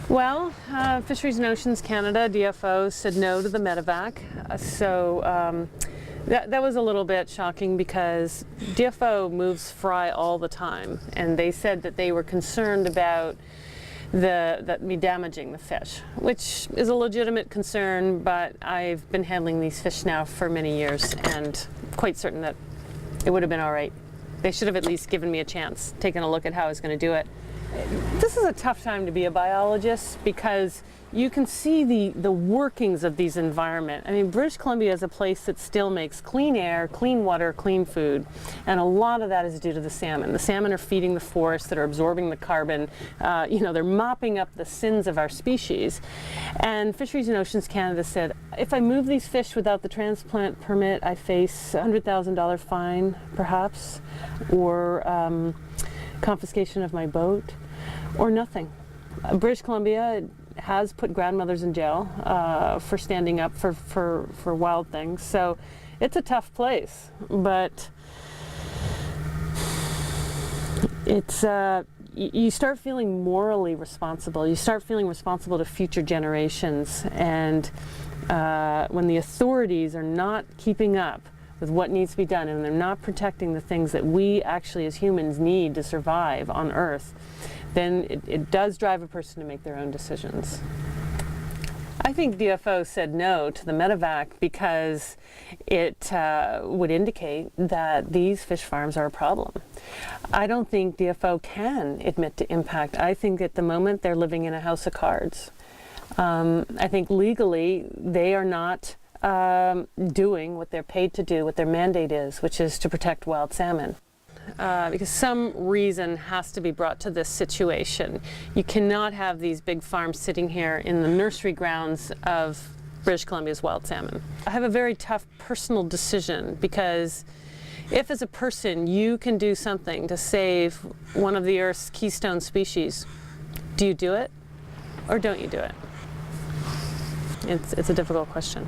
Well, Fisheries and Oceans Canada, DFO, said no to the Medevac. That was a little bit shocking because DFO moves fry all the time, and they said that they were concerned about me damaging the fish, which is a legitimate concern, but I've been handling these fish now for many years and quite certain that it would have been all right. They should have at least given me a chance, taken a look at how I was going to do it. This is a tough time to be a biologist because you can see the workings of these environments. I mean, British Columbia is a place that still makes clean air, clean water, clean food, and a lot of that is due to the salmon. The salmon are feeding the forests that are absorbing the carbon. They're mopping up the sins of our species. And Fisheries and Oceans Canada said, if I move these fish without the transplant permit, I face a $100,000 fine, perhaps, or confiscation of my boat, or nothing. British Columbia has put grandmothers in jail for standing up for wild things, so it's a tough place, but it's you start feeling morally responsible. You start feeling responsible to future generations, and when the authorities are not keeping up with what needs to be done, and they're not protecting the things that we actually as humans need to survive on Earth, then it does drive a person to make their own decisions. I think DFO said no to the Medevac because it would indicate that these fish farms are a problem. I don't think DFO can admit to impact. I think at the moment they're living in a house of cards. I think legally they are not doing what they're paid to do, what their mandate is, which is to protect wild salmon. Because some reason has to be brought to this situation. You cannot have these big farms sitting here in the nursery grounds of British Columbia's wild salmon. I have a very tough personal decision because if as a person you can do something to save one of the Earth's keystone species, do you do it or don't you do it? It's a difficult question.